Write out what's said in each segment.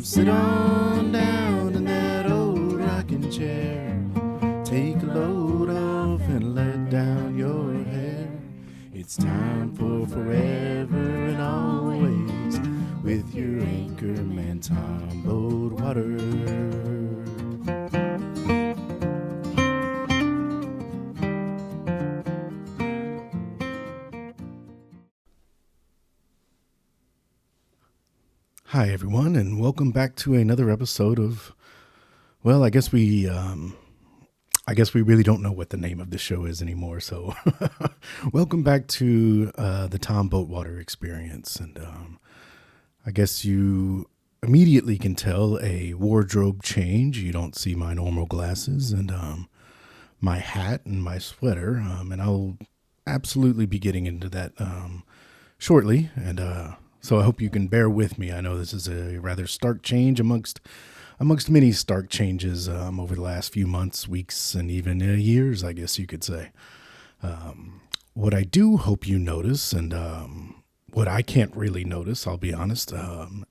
Sit on down in that old rocking chair. Take a load off and let down your hair. It's time for forever and always with your anchor man, Tom Boatwater. Hi everyone, and welcome back to another episode of. Well, I guess we really don't know what the name of the show is anymore. So, welcome back to the Tom Boatwater Experience, and I guess you immediately can tell a wardrobe change. You don't see my normal glasses and my hat and my sweater, and I'll absolutely be getting into that shortly, and so I hope you can bear with me. I know this is a rather stark change amongst many stark changes over the last few months, weeks, and even years, I guess you could say. What I do hope you notice, and what I can't really notice, I'll be honest,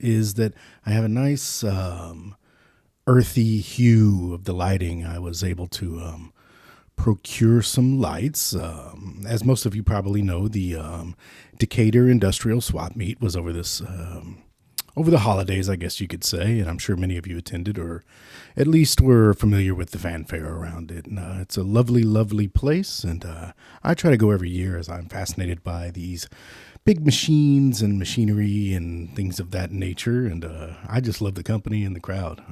is that I have a nice earthy hue of the lighting. I was able to procure some lights. As most of you probably know, the Decatur Industrial Swap Meet was over the holidays, I guess you could say, and I'm sure many of you attended or at least were familiar with the fanfare around it. And, it's a lovely, lovely place, and I try to go every year as I'm fascinated by these big machines and machinery and things of that nature, and I just love the company and the crowd.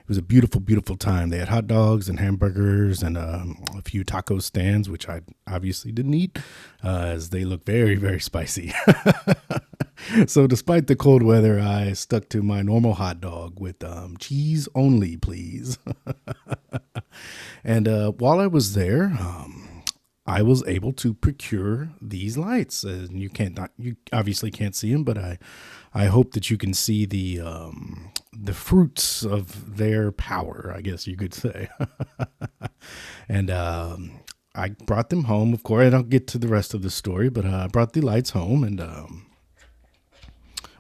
It was a beautiful, beautiful time. They had hot dogs and hamburgers and a few taco stands, which I obviously didn't eat, as they look very, very spicy. So despite the cold weather, I stuck to my normal hot dog with cheese only, please. And while I was there, I was able to procure these lights. And you obviously can't see them, but I hope that you can see the fruits of their power, I guess you could say. And I brought them home. Of course, I don't get to the rest of the story, but I brought the lights home. And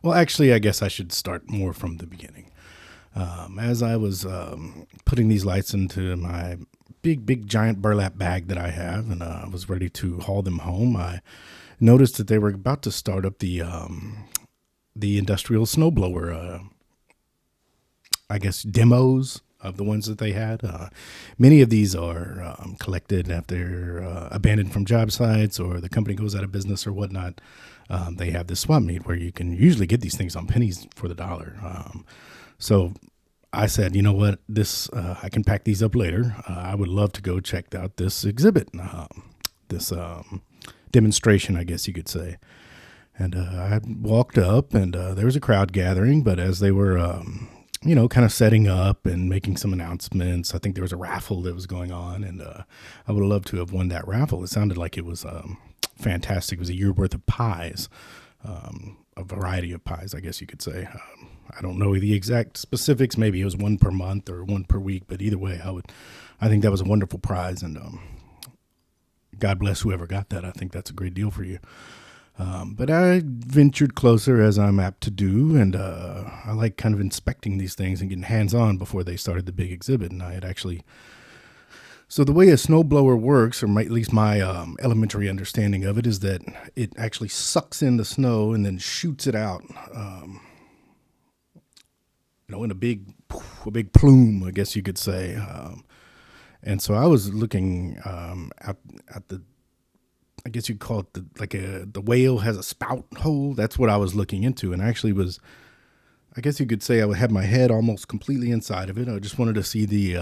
well, actually, I guess I should start more from the beginning. As I was putting these lights into my big, giant burlap bag that I have, and I was ready to haul them home, I noticed that they were about to start up the industrial snowblower, I guess, demos of the ones that they had. Many of these are collected after abandoned from job sites, or the company goes out of business or whatnot. They have this swap meet where you can usually get these things on pennies for the dollar. So I said, you know what, I can pack these up later. I would love to go check out this exhibit, this demonstration, I guess you could say. And I walked up, and there was a crowd gathering, but as they were, kind of setting up and making some announcements, I think there was a raffle that was going on, and I would have loved to have won that raffle. It sounded like it was fantastic. It was a year worth of pies, a variety of pies, I guess you could say. I don't know the exact specifics. Maybe it was one per month or one per week, but either way, I think that was a wonderful prize, and God bless whoever got that. I think that's a great deal for you. But I ventured closer, as I'm apt to do, and I like kind of inspecting these things and getting hands-on before they started the big exhibit. And I had actually... So the way a snowblower works, or at least my elementary understanding of it, is that it actually sucks in the snow and then shoots it out, in a big plume, I guess you could say. And so I was looking at the... I guess you'd call it the whale has a spout hole. That's what I was looking into, and actually I guess you could say I would have my head almost completely inside of it. I just wanted to see the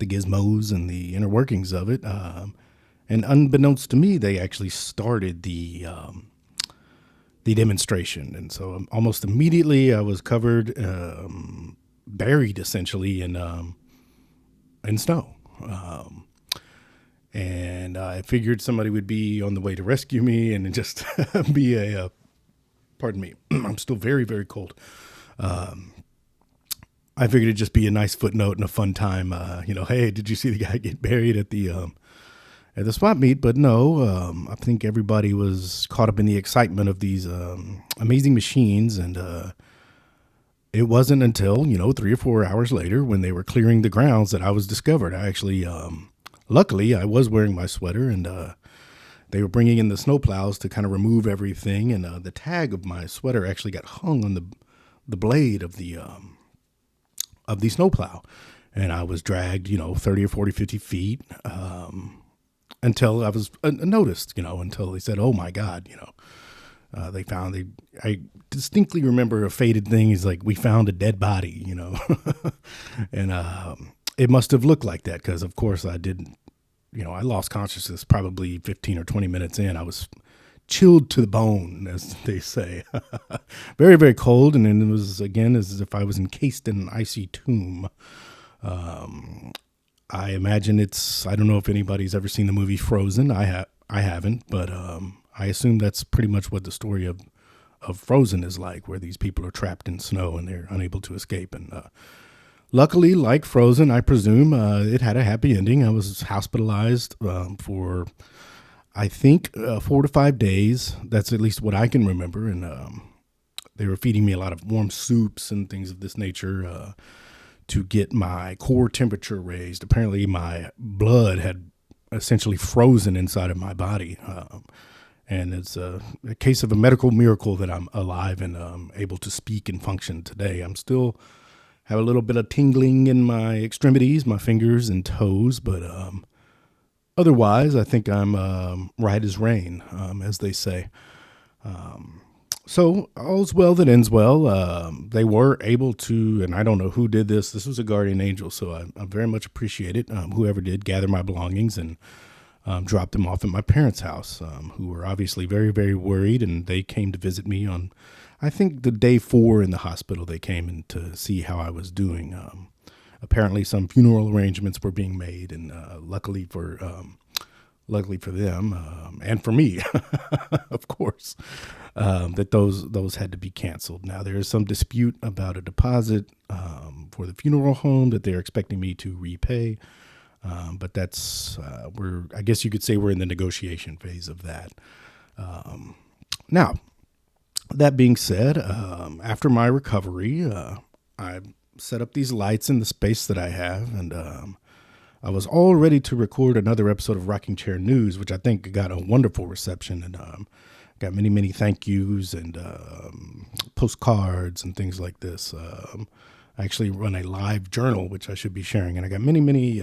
gizmos and the inner workings of it. And unbeknownst to me, they actually started the demonstration, and so almost immediately I was covered, buried essentially in snow. And I figured somebody would be on the way to rescue me and just be pardon me, I'm still very, very cold. I figured it'd just be a nice footnote and a fun time. Hey, did you see the guy get buried at the swap meet? But no, I think everybody was caught up in the excitement of these amazing machines, and it wasn't until, 3 or 4 hours later when they were clearing the grounds that I was discovered. I actually, luckily, I was wearing my sweater, and they were bringing in the snowplows to kind of remove everything. And the tag of my sweater actually got hung on the blade of the snowplow. And I was dragged, 30 or 40, 50 feet until I was noticed, until they said, oh, my God, I distinctly remember a faded thing. Is like, we found a dead body, and it must have looked like that because, of course, I didn't, I lost consciousness probably 15 or 20 minutes in. I was chilled to the bone, as they say. Very, very cold. And then it was, again, as if I was encased in an icy tomb. I imagine I don't know if anybody's ever seen the movie Frozen. I haven't, but I assume that's pretty much what the story of Frozen is like, where these people are trapped in snow and they're unable to escape. And luckily, like Frozen, I presume it had a happy ending. I was hospitalized for, I think, 4 to 5 days. That's at least what I can remember. And they were feeding me a lot of warm soups and things of this nature to get my core temperature raised. Apparently, my blood had essentially frozen inside of my body. And it's a case of a medical miracle that I'm alive and able to speak and function today. I'm still have a little bit of tingling in my extremities, my fingers and toes, but otherwise, I think I'm right as rain, as they say. So all's well that ends well. They were able to, and I don't know who did this. This was a guardian angel, so I very much appreciate it. Whoever did gather my belongings and dropped them off at my parents' house, who were obviously very, very worried, and they came to visit me on, I think, the day 4 in the hospital. They came in to see how I was doing. Apparently, some funeral arrangements were being made, and luckily for them and for me, of course, that those had to be canceled. Now, there is some dispute about a deposit for the funeral home that they're expecting me to repay. But that's, I guess you could say we're in the negotiation phase of that. Now, that being said, after my recovery, I set up these lights in the space that I have, and I was all ready to record another episode of Rocking Chair News, which I think got a wonderful reception, and got many, many thank yous and postcards and things like this. I actually run a live journal, which I should be sharing, and I got many, many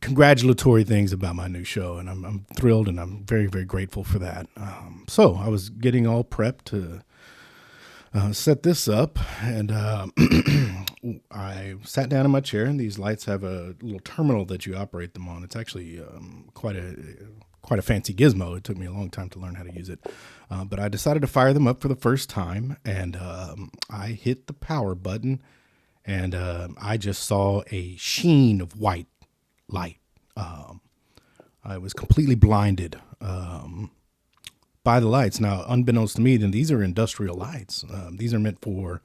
congratulatory things about my new show, and I'm thrilled, and I'm very, very grateful for that. So I was getting all prepped to set this up, and I sat down in my chair, and these lights have a little terminal that you operate them on. It's actually quite a fancy gizmo. It took me a long time to learn how to use it. But I decided to fire them up for the first time, and I hit the power button, and I just saw a sheen of white light. I was completely blinded by the lights. Now, unbeknownst to me, then these are industrial lights. These are meant for,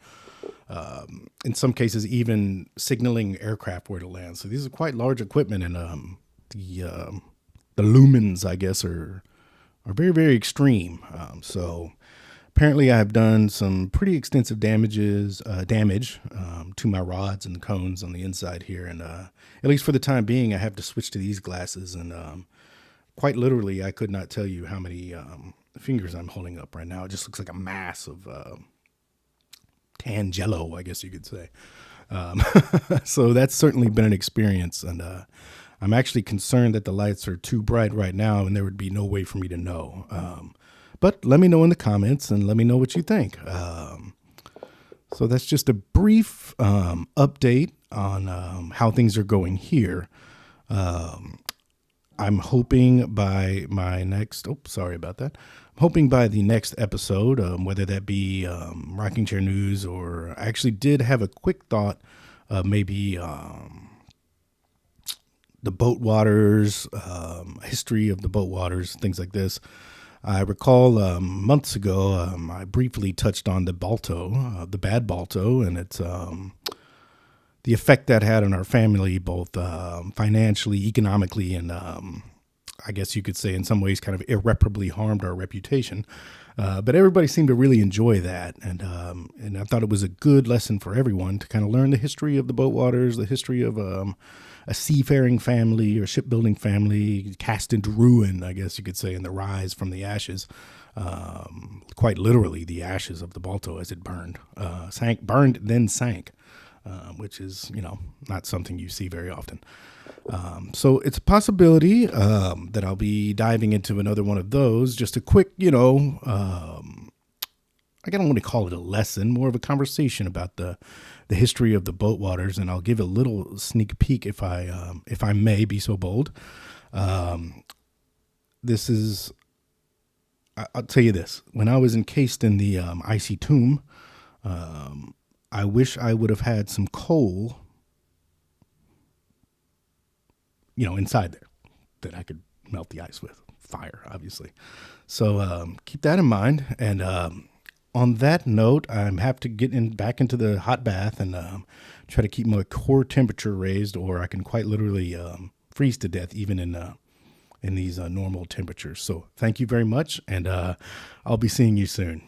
in some cases, even signaling aircraft where to land. So these are quite large equipment, and the lumens, I guess, are very, very extreme. So apparently I have done some pretty extensive damage to my rods and cones on the inside here. And at least for the time being, I have to switch to these glasses. And quite literally, I could not tell you how many fingers I'm holding up right now. It just looks like a mass of tan jello, I guess you could say. So that's certainly been an experience. And I'm actually concerned that the lights are too bright right now, and there would be no way for me to know. But let me know in the comments, and let me know what you think. So that's just a brief update on how things are going here. I'm hoping by my next, sorry about that. I'm hoping by the next episode, whether that be Rocking Chair News, or I actually did have a quick thought of maybe the Boatwaters, history of the Boatwaters, things like this. I recall months ago, I briefly touched on the Balto, the bad Balto, and it's the effect that had on our family, both financially, economically, and I guess you could say in some ways kind of irreparably harmed our reputation. But everybody seemed to really enjoy that, and I thought it was a good lesson for everyone to kind of learn the history of the Boatwaters, the history of a seafaring family or shipbuilding family cast into ruin, I guess you could say, and the rise from the ashes. Quite literally, the ashes of the Balto as it burned, then sank, which is, not something you see very often. So it's a possibility that I'll be diving into another one of those. Just a quick, I don't want to call it a lesson, more of a conversation about the history of the Boatwaters, and I'll give a little sneak peek if I may be so bold. This is, I'll tell you this: when I was encased in the icy tomb, I wish I would have had some coal, inside there that I could melt the ice with. Fire, obviously. So keep that in mind. And on that note, I'm happy to get back into the hot bath and try to keep my core temperature raised, or I can quite literally freeze to death even in these normal temperatures. So thank you very much, and I'll be seeing you soon.